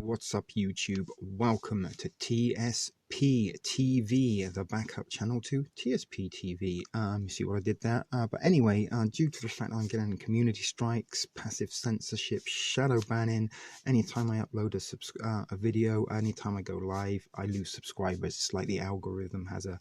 What's up, YouTube? Welcome to TSP TV, the backup channel to TSP TV. You see what I did there? But anyway, due to the fact I'm getting community strikes, passive censorship, shadow banning, anytime I upload a video, anytime I go live, I lose subscribers. It's like the algorithm has a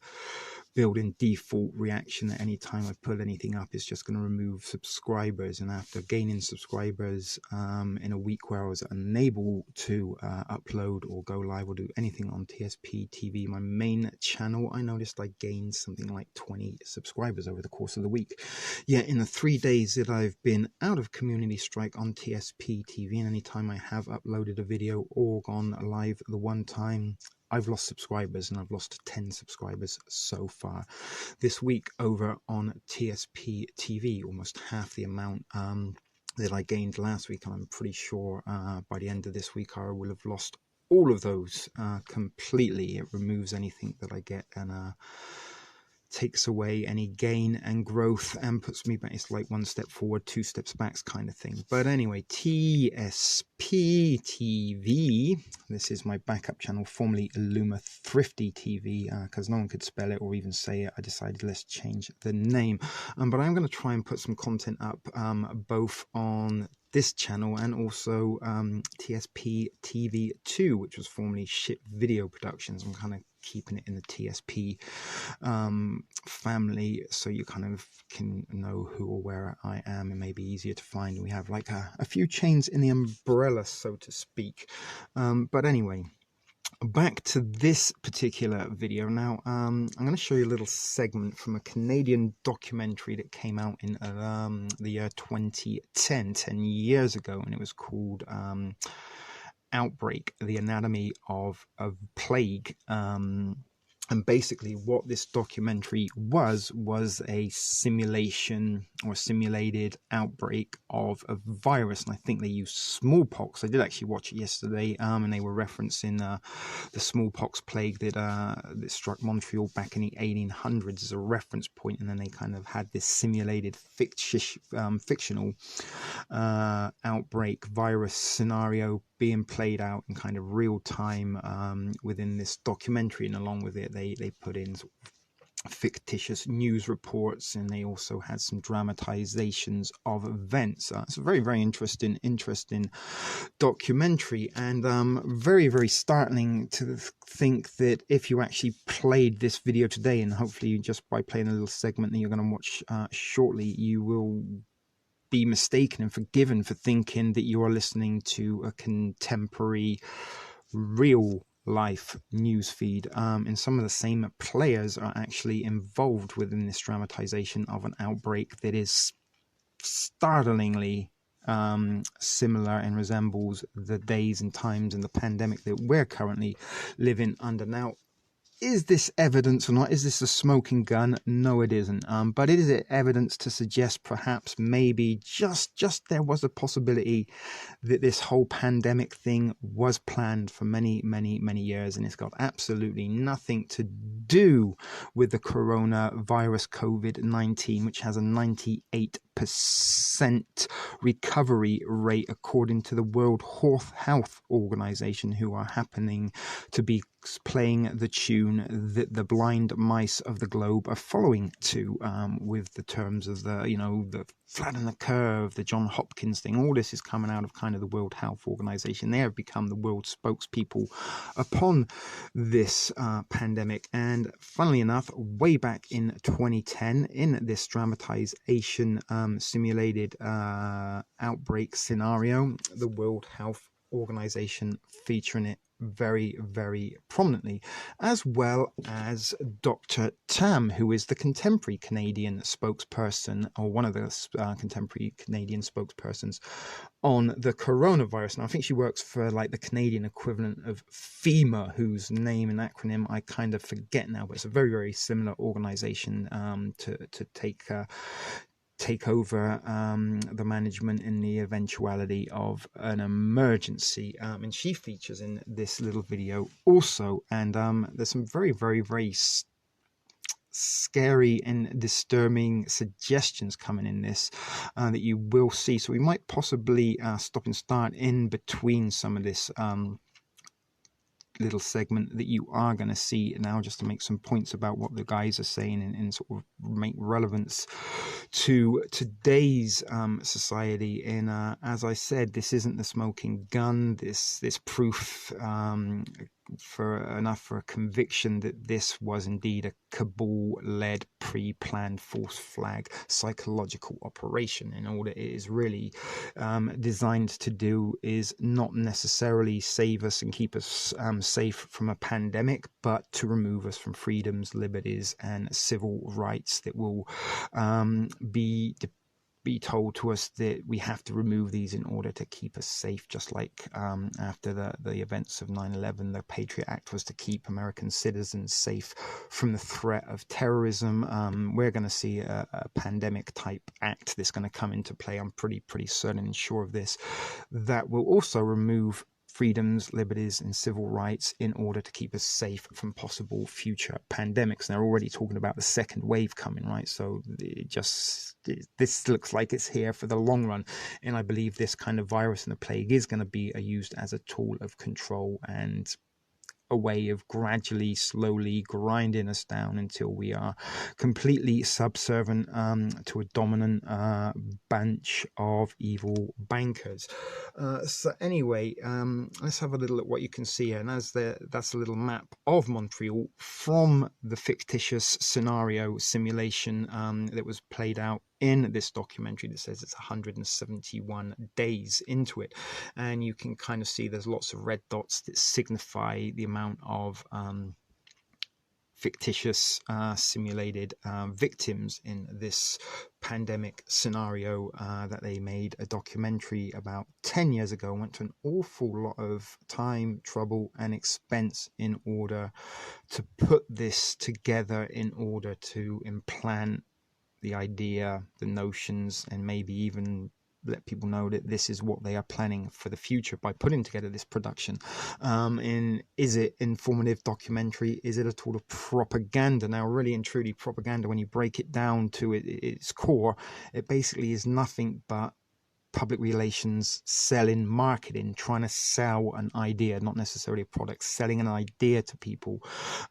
built-in default reaction that anytime I put anything up, it's just going to remove subscribers. And after gaining subscribers in a week where I was unable to upload or go live or do anything on TSP TV, my main channel, I noticed I gained something like 20 subscribers over the course of the week. Yet in the 3 days that I've been out of community strike on TSP TV, and anytime I have uploaded a video or gone live the one time, I've lost subscribers, and I've lost 10 subscribers so far this week over on TSP TV, almost half the amount that I gained last week. And I'm pretty sure by the end of this week I will have lost all of those completely. It removes anything that I get and takes away any gain and growth and puts me back. It's like one step forward, two steps back kind of thing. But anyway, TSP TV, this is my backup channel, formerly Illuma Thrifty TV, because no one could spell it or even say it. I decided let's change the name. But I'm going to try and put some content up both on this channel and also TSP TV 2, which was formerly Ship Video Productions. I'm kind of keeping it in the TSP family, so you kind of can know who or where I am. It may be easier to find. We have like a few chains in the umbrella, so to speak. But anyway, back to this particular video. Now I'm going to show you a little segment from a Canadian documentary that came out in the year 2010, 10 years ago, and it was called Outbreak, the Anatomy of Plague. And basically what this documentary was a simulation or simulated outbreak of a virus. And I think they used smallpox. I did actually watch it yesterday, and they were referencing the smallpox plague that struck Montreal back in the 1800s as a reference point. And then they kind of had this simulated fictional outbreak virus scenario being played out in kind of real time within this documentary. And along with it, they put in sort of fictitious news reports, and they also had some dramatizations of events. It's a very, very interesting documentary, and very, very startling to think that if you actually played this video today, and hopefully just by playing a little segment that you're going to watch shortly, you will be mistaken and forgiven for thinking that you are listening to a contemporary real life news feed. And some of the same players are actually involved within this dramatization of an outbreak that is startlingly similar and resembles the days and times and the pandemic that we're currently living under. Now, is this evidence or not? Is this a smoking gun? No, it isn't. But it is evidence to suggest perhaps maybe just there was a possibility that this whole pandemic thing was planned for many, many, many years, and it's got absolutely nothing to do with the coronavirus COVID-19, which has a 98% recovery rate according to the World Health Organization, who are happening to be playing the tune that the blind mice of the globe are following to, with the terms of the flatten the curve, the John Hopkins thing. All this is coming out of kind of the World Health Organization. They have become the world spokespeople upon this pandemic. And funnily enough, way back in 2010, in this dramatization simulated outbreak scenario, the World Health organization featuring it very, very prominently, as well as Dr. Tam, who is the contemporary Canadian spokesperson, or one of the contemporary Canadian spokespersons on the coronavirus. Now, I think she works for like the Canadian equivalent of FEMA, whose name and acronym I kind of forget now, but it's a very, very similar organization to take over the management in the eventuality of an emergency. And she features in this little video also. And there's some very, very, very scary and disturbing suggestions coming in this that you will see. So we might possibly stop and start in between some of this little segment that you are going to see now, just to make some points about what the guys are saying and sort of make relevance to today's society. And as I said, this isn't the smoking gun. This proof for a conviction that this was indeed a cabal-led, pre-planned, false flag psychological operation. And all it is really designed to do is not necessarily save us and keep us safe from a pandemic, but to remove us from freedoms, liberties, and civil rights that will be told to us that we have to remove these in order to keep us safe, just like after the events of 9/11, the Patriot Act was to keep American citizens safe from the threat of terrorism. We're going to see a pandemic type act that's going to come into play. I'm pretty certain and sure of this, that will also remove freedoms, liberties, and civil rights in order to keep us safe from possible future pandemics. And they're already talking about the second wave coming, right? So this looks like it's here for the long run. And I believe this kind of virus and the plague is going to be used as a tool of control and a way of gradually, slowly grinding us down until we are completely subservient to a dominant bunch of evil bankers. So anyway, let's have a little look at what you can see here. And that's a little map of Montreal from the fictitious scenario simulation that was played out in this documentary that says it's 171 days into it. And you can kind of see there's lots of red dots that signify the amount of fictitious simulated victims in this pandemic scenario that they made a documentary about 10 years ago and went to an awful lot of time, trouble, and expense in order to put this together, in order to implant the idea, the notions, and maybe even let people know that this is what they are planning for the future by putting together this production. And is it informative documentary? Is it a tool of propaganda? Now, really and truly, propaganda, when you break it down to its core, it basically is nothing but public relations, selling, marketing, trying to sell an idea, not necessarily a product, selling an idea to people,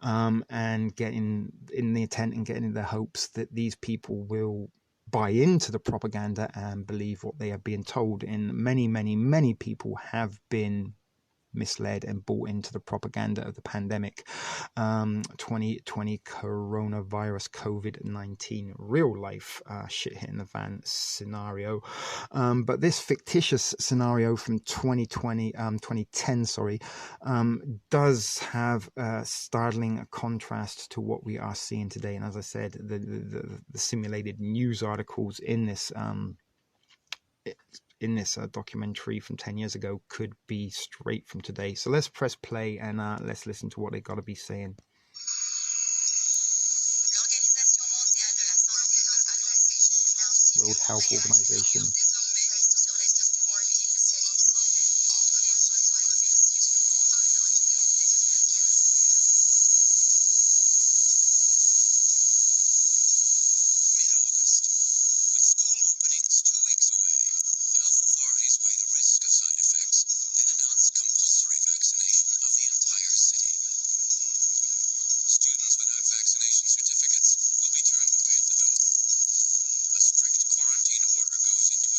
and getting in the intent and getting in the hopes that these people will buy into the propaganda and believe what they are being told. And many people have been misled and bought into the propaganda of the pandemic, 2020 coronavirus, COVID-19, real life shit hitting the fan scenario. But this fictitious scenario from 2010, does have a startling contrast to what we are seeing today. And as I said, the simulated news articles in this documentary from 10 years ago could be straight from today. So let's press play and let's listen to what they got to be saying. World Health Organization. Vaccination certificates will be turned away at the door. A strict quarantine order goes into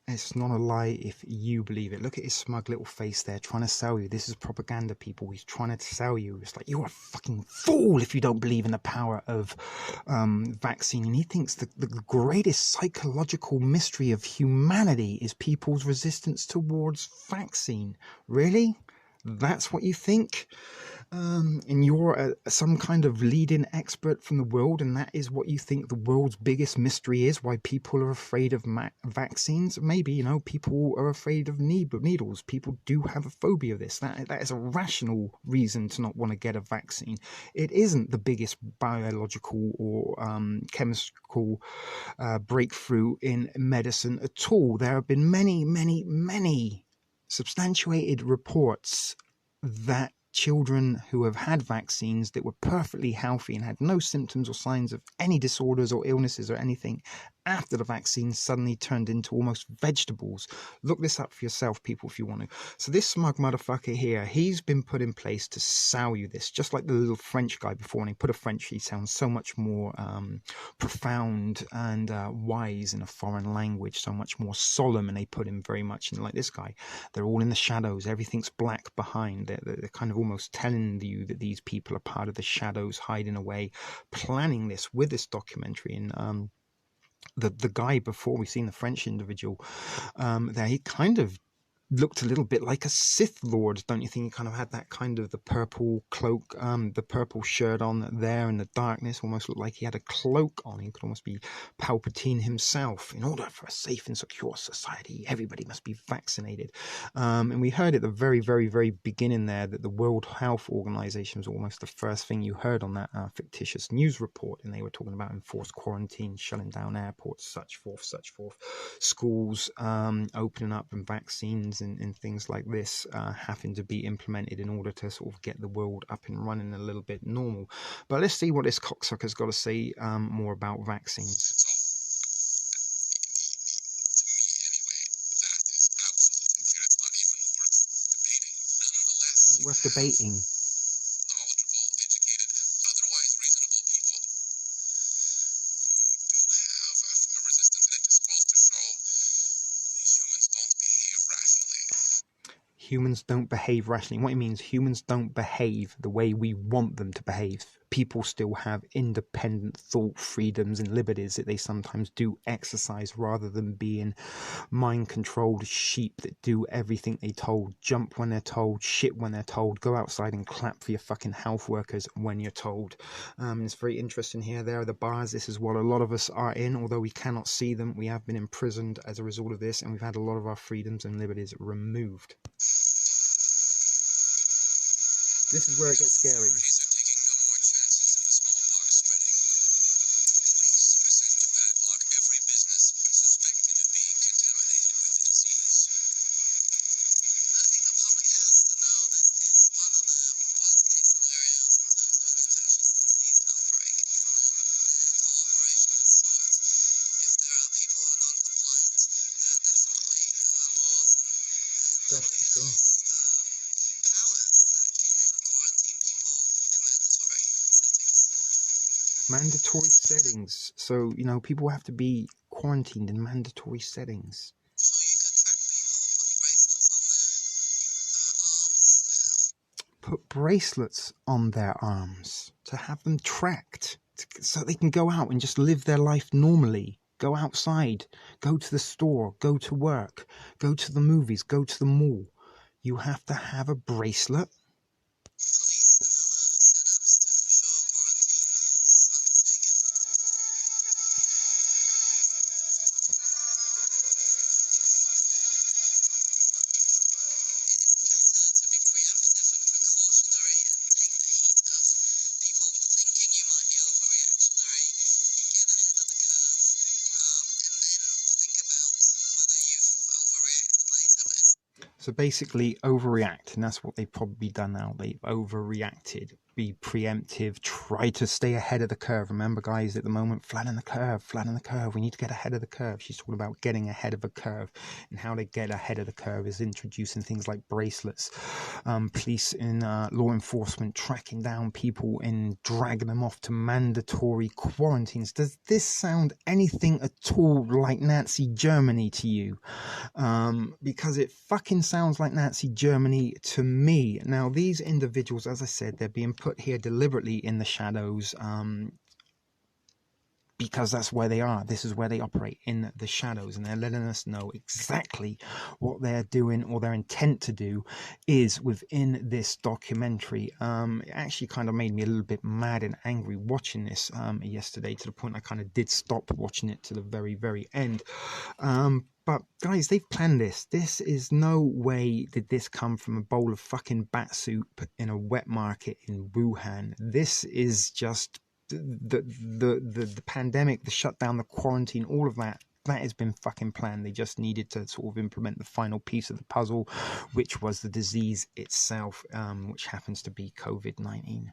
It's not a lie if you believe it. Look at his smug little face there, trying to sell you. This is propaganda, people. He's trying to sell you. It's like, you're a fucking fool if you don't believe in the power of vaccine. And he thinks the greatest psychological mystery of humanity is people's resistance towards vaccine. Really? That's what you think? And you're some kind of leading expert from the world, and that is what you think the world's biggest mystery is, why people are afraid of vaccines? Maybe, you know, people are afraid of needles. People do have a phobia of this. That is a rational reason to not want to get a vaccine. It isn't the biggest biological or chemical breakthrough in medicine at all. There have been many substantiated reports that children who have had vaccines that were perfectly healthy and had no symptoms or signs of any disorders or illnesses or anything after the vaccine suddenly turned into almost vegetables. Look this up for yourself, people, if you want to. So this smug motherfucker here, he's been put in place to sell you this, just like the little French guy before. When he put a French, he sounds so much more profound and wise in a foreign language, so much more solemn, and they put him very much in, like this guy. They're all in the shadows. Everything's black behind. They're kind of almost telling you that these people are part of the shadows, hiding away, planning this with this documentary. And the guy before, we've seen the French individual there, he kind of looked a little bit like a Sith Lord, don't you think? He kind of had that kind of the purple cloak, the purple shirt on there in the darkness, almost looked like he had a cloak on. He could almost be Palpatine himself. In order for a safe and secure society, everybody must be vaccinated. And we heard at the very beginning there that the World Health Organization was almost the first thing you heard on that fictitious news report, and they were talking about enforced quarantine, shutting down airports, such forth, schools opening up, and vaccines and things like this having to be implemented in order to sort of get the world up and running a little bit normal. But let's see what this cocksucker's got to say more about vaccines. Not worth debating. Humans don't behave rationally. What it means, humans don't behave the way we want them to behave. People still have independent thought, freedoms and liberties that they sometimes do exercise, rather than being mind-controlled sheep that do everything they told, jump when they're told, shit when they're told, go outside and clap for your fucking health workers when you're told. It's very interesting here. There are the bars. This is what a lot of us are in, although we cannot see them. We have been imprisoned as a result of this, and we've had a lot of our freedoms and liberties removed. This is where it gets scary. Mandatory settings. So, you know, people have to be quarantined in mandatory settings. So you could track people, put bracelets on their arms to have them tracked, so they can go out and just live their life normally. Go outside, go to the store, go to work, go to the movies, go to the mall. You have to have a bracelet. So basically overreact, and that's what they've probably done now. They've overreacted. be preemptive, try to stay ahead of the curve. Remember, guys, at the moment, flatten the curve. We need to get ahead of the curve. She's talking about getting ahead of a curve, and how to get ahead of the curve is introducing things like bracelets, police and law enforcement tracking down people and dragging them off to mandatory quarantines. Does this sound anything at all like Nazi Germany to you? Because it fucking sounds like Nazi Germany to me. Now, these individuals, as I said, they're being put here deliberately in the shadows, because that's where they are. This is where they operate, in the shadows, and they're letting us know exactly what they're doing, or their intent to do is within this documentary. It actually kind of made me a little bit mad and angry watching this yesterday, to the point I kind of did stop watching it to the very, very end. But guys, they've planned this. This is no way did this come from a bowl of fucking bat soup in a wet market in Wuhan. This is just the pandemic, the shutdown, the quarantine, all of that. That has been fucking planned. They just needed to sort of implement the final piece of the puzzle, which was the disease itself, which happens to be COVID-19.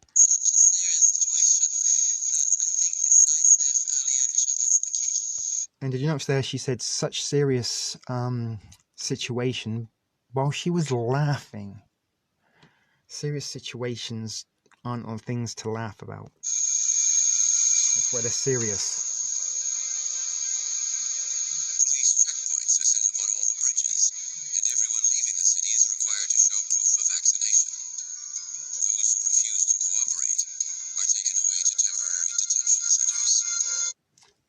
And did you notice there she said such serious situation while she was laughing? Serious situations aren't on things to laugh about. That's where they're serious. Police checkpoints are set up on all the bridges, and everyone leaving the city is required to show proof of vaccination. Those who refuse to cooperate are taken away to temporary detention centers.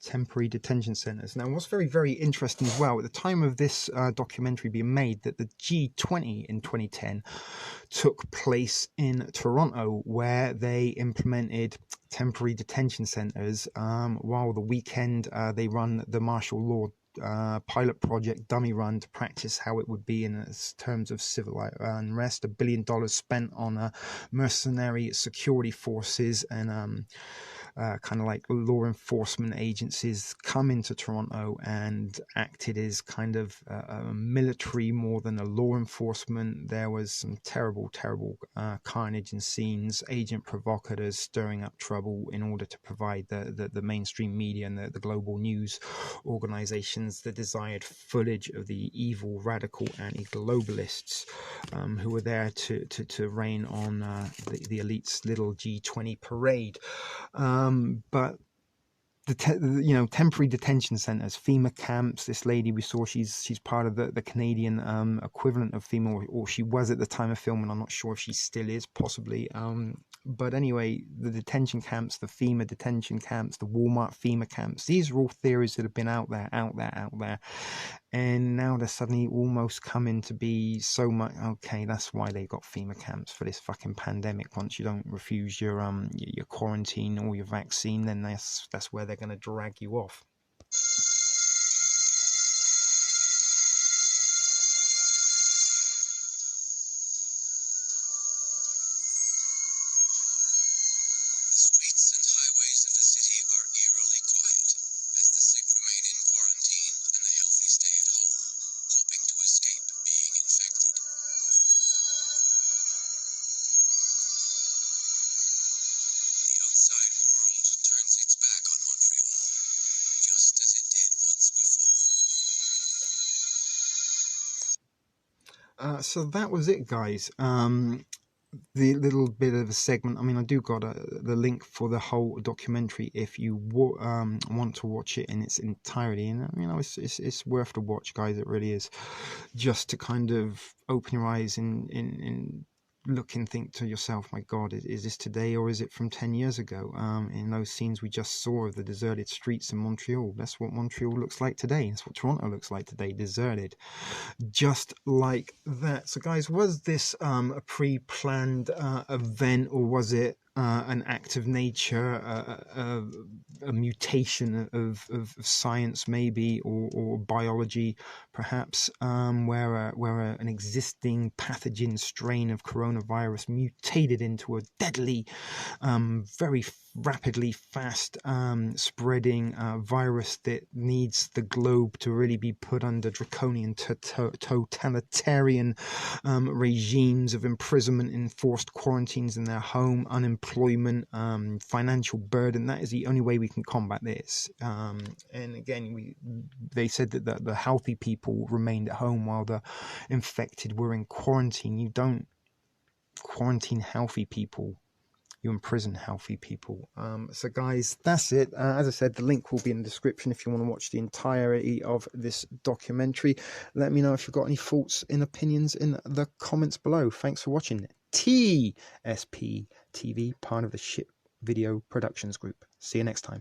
Temporary detention centers. Now, what's very, very interesting as well, at the time of this documentary being made, that the G20 in 2010 took place in Toronto, where they implemented temporary detention centers, while the weekend they run the martial law pilot project dummy run to practice how it would be in terms of civil unrest. $1 billion spent on mercenary security forces and kind of like law enforcement agencies come into Toronto and acted as kind of a military more than a law enforcement. There was some terrible carnage and scenes, agent provocateurs stirring up trouble in order to provide the mainstream media and the global news organizations the desired footage of the evil, radical, anti-globalists who were there to rain on the elite's little G20 parade. But temporary detention centers, FEMA camps. This lady we saw, she's part of the Canadian equivalent of FEMA, or she was at the time of filming. I'm not sure if she still is, possibly. But anyway, the detention camps, the FEMA detention camps, the Walmart FEMA camps, these are all theories that have been out there. And now they're suddenly almost coming to be so much, okay, that's why they got FEMA camps for this fucking pandemic. Once you don't refuse your quarantine or your vaccine, then that's where they're going to drag you off. The streets and highways of the city are eerily quiet as the sick remain in quarantine and the healthy stay at home, hoping to escape being infected. The outside world turns its back on Montreal, just as it did once before. So that was it, guys. The little bit of a segment. I mean, I do got the link for the whole documentary if you want to watch it in its entirety. And it's worth the watch, guys. It really is. Just to kind of open your eyes and look and think to yourself, my God, is this today or is it from 10 years ago? In those scenes we just saw of the deserted streets in Montreal, that's what Montreal looks like today. That's what Toronto looks like today, deserted, just like that. So guys, was this a pre-planned event, or was it an act of nature, a mutation of science maybe, or biology perhaps, where an existing pathogen strain of coronavirus mutated into a deadly, very rapidly fast spreading virus that needs the globe to really be put under draconian totalitarian regimes of imprisonment, enforced quarantines in their home, unemployment, financial burden. That is the only way we can combat this. And again, they said that the healthy people remained at home while the infected were in quarantine. You don't quarantine healthy people, you imprison healthy people. So guys, that's it. As I said, the link will be in the description if you want to watch the entirety of this documentary. Let me know if you've got any thoughts and opinions in the comments below. Thanks for watching. TSP TV, part of the Ship Video Productions Group. See you next time.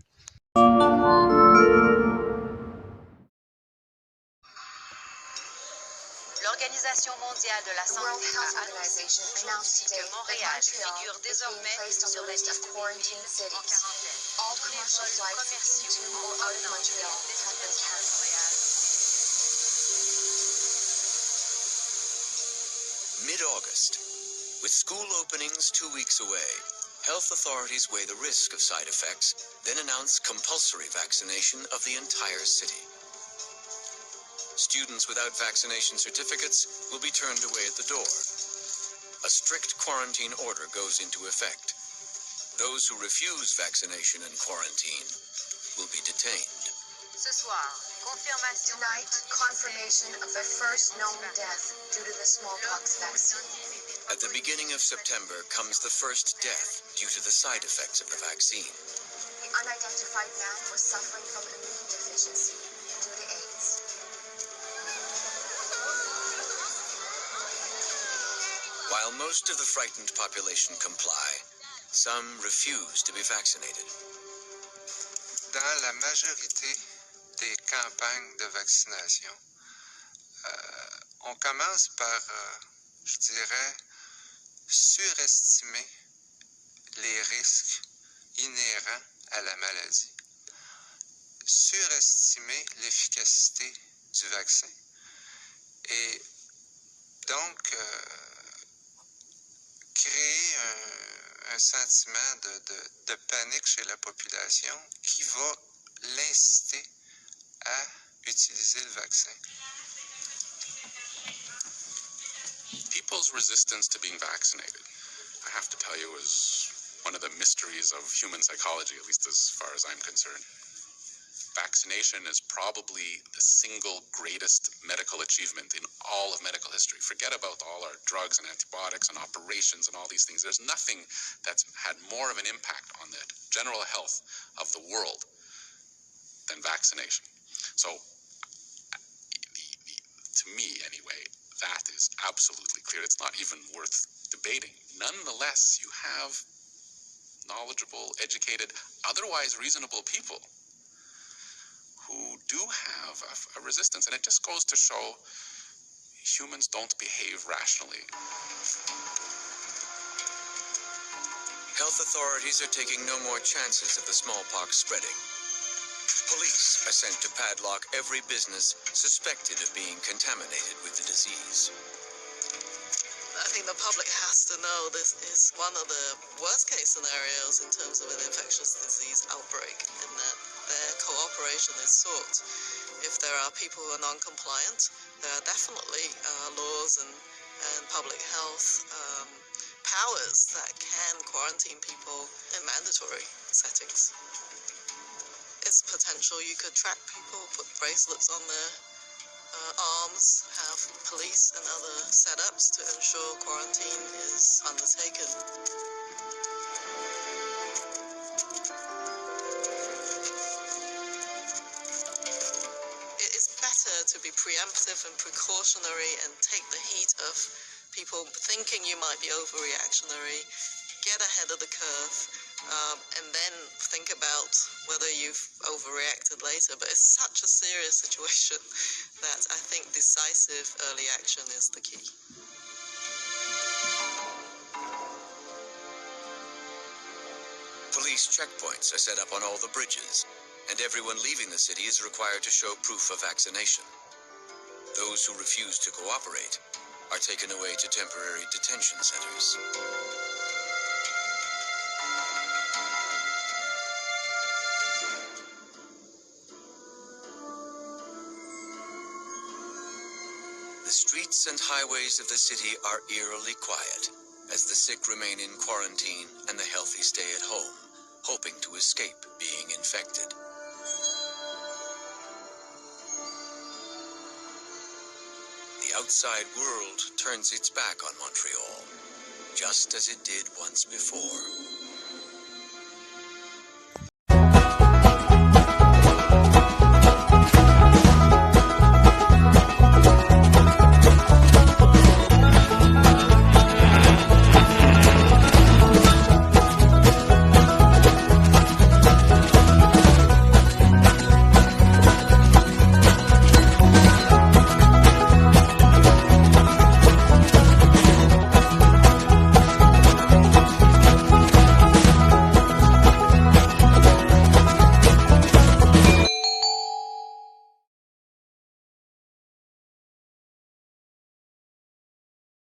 L'Organisation mondiale de la santé a annoncé aujourd'hui que Montréal figure désormais sur la liste des villes en quarantaine. Tous les vols commerciaux en provenance de destination de Montréal. Mid-August. With school openings 2 weeks away, health authorities weigh the risk of side effects, then announce compulsory vaccination of the entire city. Students without vaccination certificates will be turned away at the door. A strict quarantine order goes into effect. Those who refuse vaccination and quarantine will be detained. Ce soir, confirmation. Tonight, confirmation of the first known death due to the smallpox vaccine. At the beginning of September comes the first death due to the side effects of the vaccine. The unidentified man was suffering from immune deficiency due to AIDS. While most of the frightened population comply, some refuse to be vaccinated. Dans la majorité des campagnes de vaccination, on commence par, je dirais, surestimer les risques inhérents à la maladie, surestimer l'efficacité du vaccin et donc créer un sentiment de panique chez la population qui va l'inciter à utiliser le vaccin. People's resistance to being vaccinated, I have to tell you, is one of the mysteries of human psychology, at least as far as I'm concerned. Vaccination is probably the single greatest medical achievement in all of medical history. Forget about all our drugs and antibiotics and operations and all these things. There's nothing that's had more of an impact on the general health of the world than vaccination. So, to me anyway, that is absolutely clear. It's not even worth debating. Nonetheless, you have knowledgeable, educated, otherwise reasonable people who do have a resistance, and it just goes to show humans don't behave rationally. Health authorities are taking no more chances of the smallpox spreading. Police are sent to padlock every business suspected of being contaminated with the disease. I think the public has to know this is one of the worst case scenarios in terms of an infectious disease outbreak, in that their cooperation is sought. If there are people who are non-compliant, there are definitely laws and public health powers that can quarantine people in mandatory settings. It's potential you could track people, put bracelets on their arms, have police and other setups to ensure quarantine is undertaken. It is better to be preemptive and precautionary and take the heat of people thinking you might be overreactionary, get ahead of the curve, and then think about whether you've overreacted later. But it's such a serious situation that I think decisive early action is the key. Police Police checkpoints are set up on all the bridges, and everyone leaving the city is required to show proof of vaccination. Those who refuse to cooperate are taken away to temporary detention centers. The streets and highways of the city are eerily quiet, as the sick remain in quarantine and the healthy stay at home, hoping to escape being infected. The outside world turns its back on Montreal, just as it did once before.